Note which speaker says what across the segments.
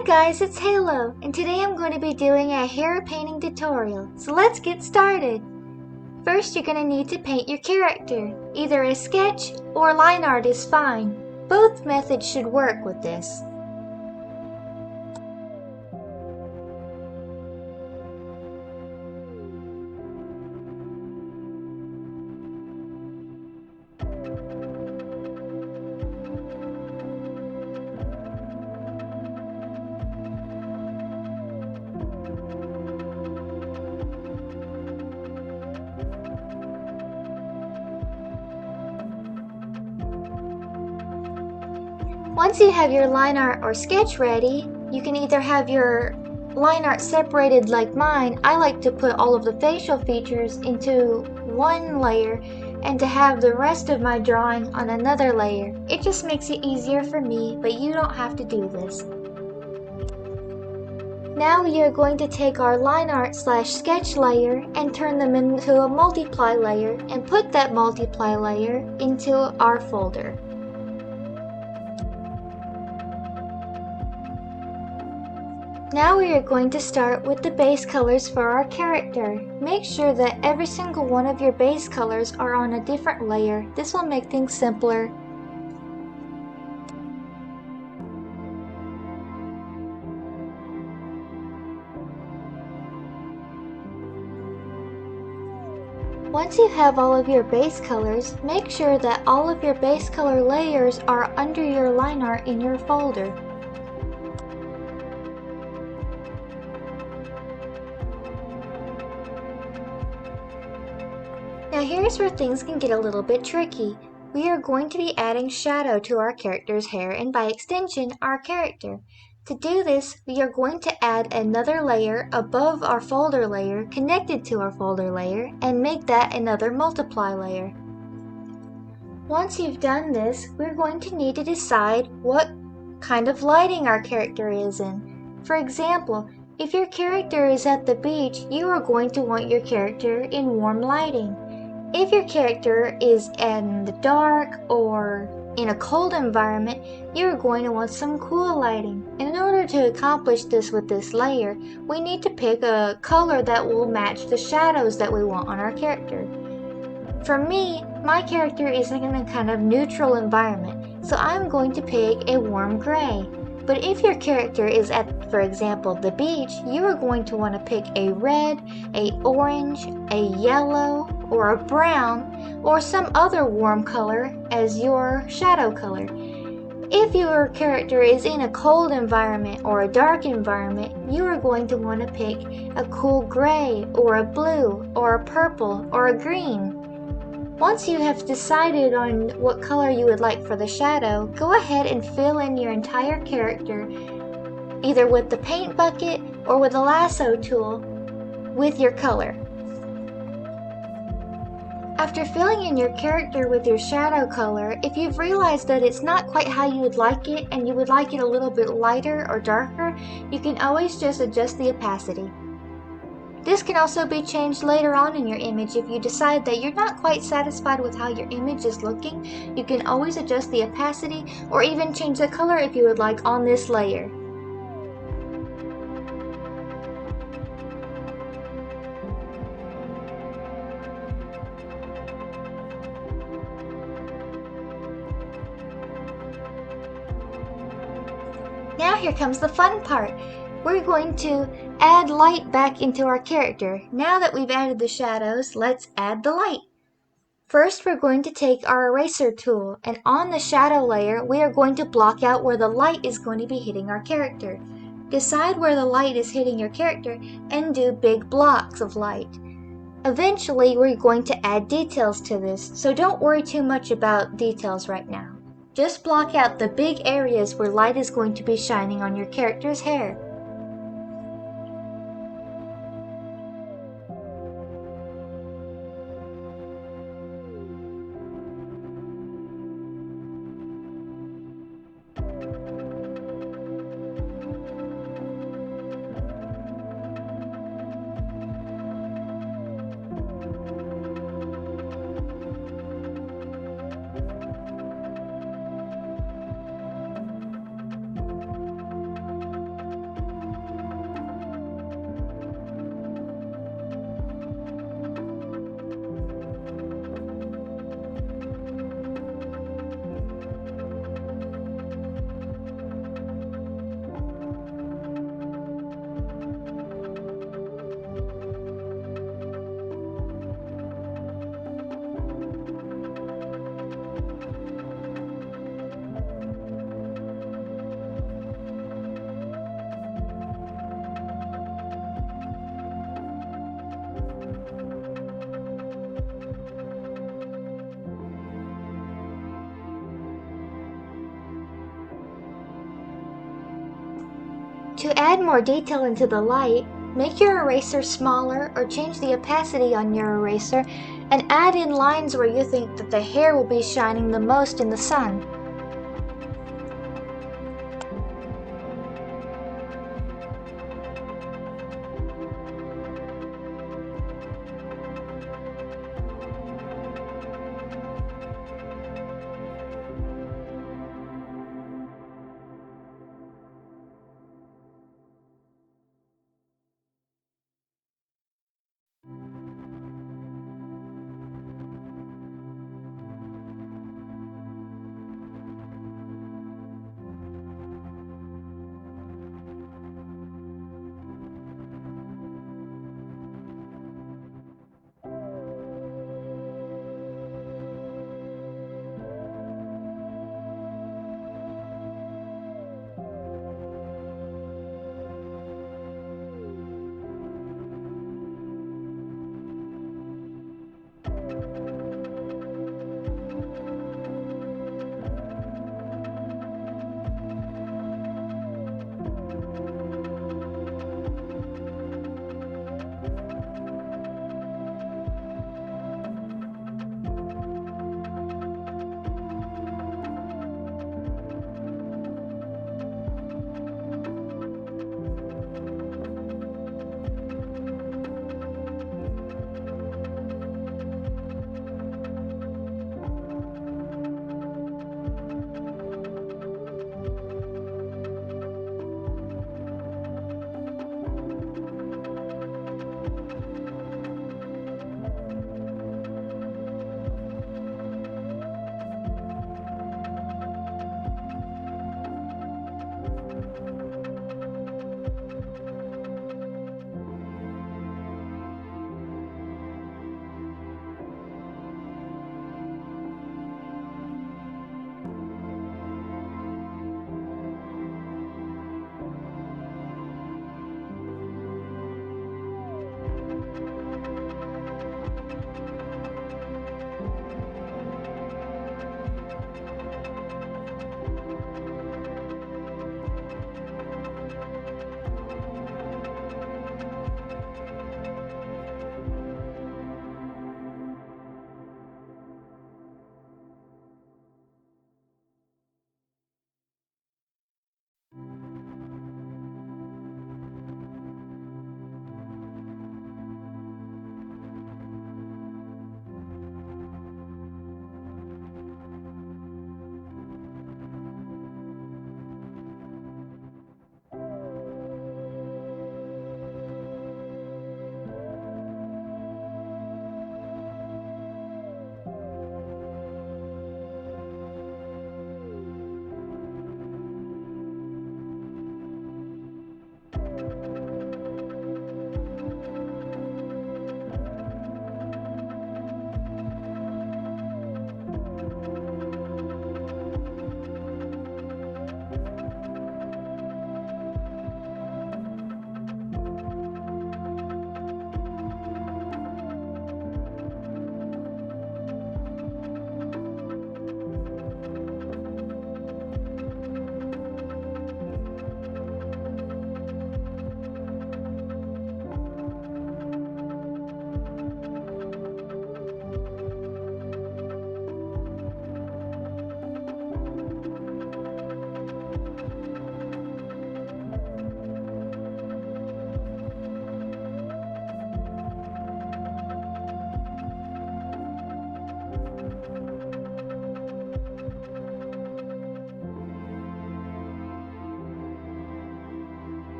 Speaker 1: Hi guys, it's Halo, and today I'm going to be doing a hair painting tutorial, so let's get started. First, you're going to need to paint your character. Either a sketch or line art is fine. Both methods should work with this. Once you have your line art or sketch ready, you can either have your line art separated like mine. I like to put all of the facial features into one layer and to have the rest of my drawing on another layer. It just makes it easier for me, but you don't have to do this. Now we are going to take our line art / sketch layer and turn them into a multiply layer and put that multiply layer into our folder. Now we are going to start with the base colors for our character. Make sure that every single one of your base colors are on a different layer. This will make things simpler. Once you have all of your base colors, make sure that all of your base color layers are under your line art in your folder. Now here's where things can get a little bit tricky. We are going to be adding shadow to our character's hair and by extension our character. To do this, we are going to add another layer above our folder layer connected to our folder layer and make that another multiply layer. Once you've done this, we're going to need to decide what kind of lighting our character is in. For example, if your character is at the beach, you are going to want your character in warm lighting. If your character is in the dark or in a cold environment, you're going to want some cool lighting. In order to accomplish this with this layer, we need to pick a color that will match the shadows that we want on our character. For me, my character is in a kind of neutral environment, so I'm going to pick a warm gray. But if your character is at, for example, the beach, you are going to want to pick a red, a orange, a yellow, or a brown, or some other warm color as your shadow color. If your character is in a cold environment or a dark environment, you are going to want to pick a cool gray, or a blue, or a purple, or a green. Once you have decided on what color you would like for the shadow, go ahead and fill in your entire character, either with the paint bucket or with a lasso tool, with your color. After filling in your character with your shadow color, if you've realized that it's not quite how you would like it and you would like it a little bit lighter or darker, you can always just adjust the opacity. This can also be changed later on in your image if you decide that you're not quite satisfied with how your image is looking. You can always adjust the opacity or even change the color if you would like on this layer. Now here comes the fun part. We're going to add light back into our character. Now that we've added the shadows, let's add the light. First, we're going to take our eraser tool, and on the shadow layer, we are going to block out where the light is going to be hitting our character. Decide where the light is hitting your character and do big blocks of light. Eventually, we're going to add details to this, so don't worry too much about details right now. Just block out the big areas where light is going to be shining on your character's hair. To add more detail into the light, make your eraser smaller or change the opacity on your eraser and add in lines where you think that the hair will be shining the most in the sun.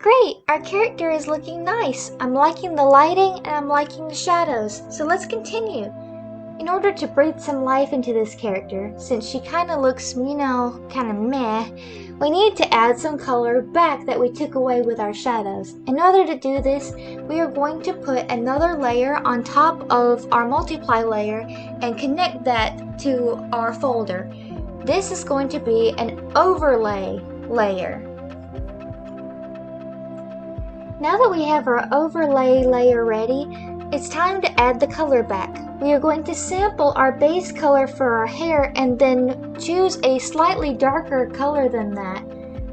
Speaker 1: Great, our character is looking nice. I'm liking the lighting and I'm liking the shadows, so let's continue. In order to breathe some life into this character, since she kind of looks, kind of meh, we need to add some color back that we took away with our shadows. In order to do this, we are going to put another layer on top of our multiply layer and connect that to our folder. This is going to be an overlay layer. Now that we have our overlay layer ready, it's time to add the color back. We are going to sample our base color for our hair and then choose a slightly darker color than that.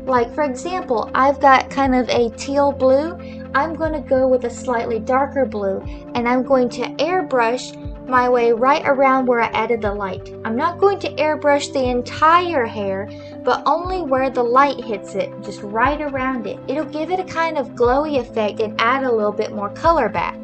Speaker 1: Like for example, I've got kind of a teal blue. I'm going to go with a slightly darker blue and I'm going to airbrush my way right around where I added the light. I'm not going to airbrush the entire hair, but only where the light hits it, just right around it. It'll give it a kind of glowy effect and add a little bit more color back.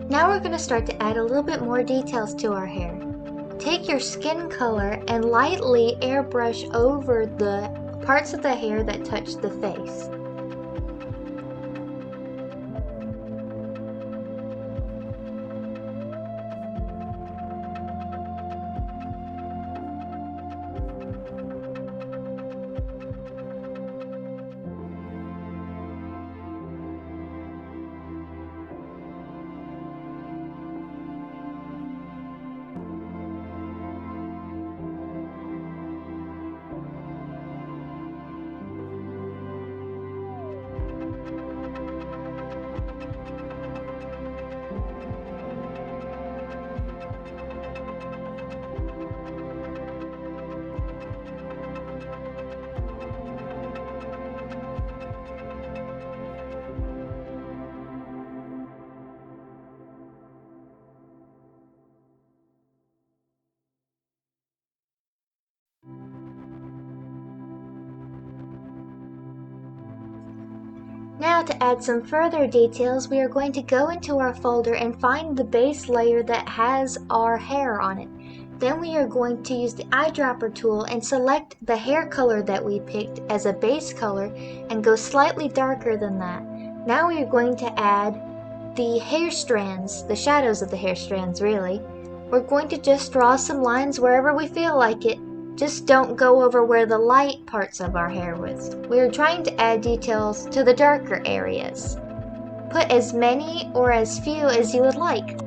Speaker 1: Now we're going to start to add a little bit more details to our hair. Take your skin color and lightly airbrush over the parts of the hair that touch the face. Now to add some further details, we are going to go into our folder and find the base layer that has our hair on it. Then we are going to use the eyedropper tool and select the hair color that we picked as a base color and go slightly darker than that. Now we are going to add the hair strands, the shadows of the hair strands really. We're going to just draw some lines wherever we feel like it. Just don't go over where the light parts of our hair was. We are trying to add details to the darker areas. Put as many or as few as you would like.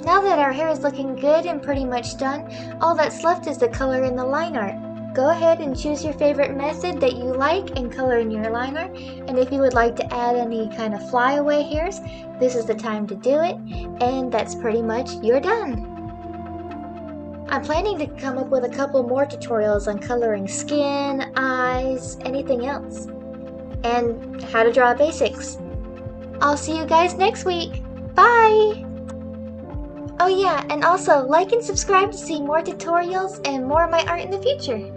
Speaker 1: Now that our hair is looking good and pretty much done, all that's left is the color in the line art. Go ahead and choose your favorite method that you like and color in your line art. And if you would like to add any kind of flyaway hairs, this is the time to do it. And that's pretty much you're done. I'm planning to come up with a couple more tutorials on coloring skin, eyes, anything else. And how to draw basics. I'll see you guys next week. Bye! Oh yeah, and also like and subscribe to see more tutorials and more of my art in the future.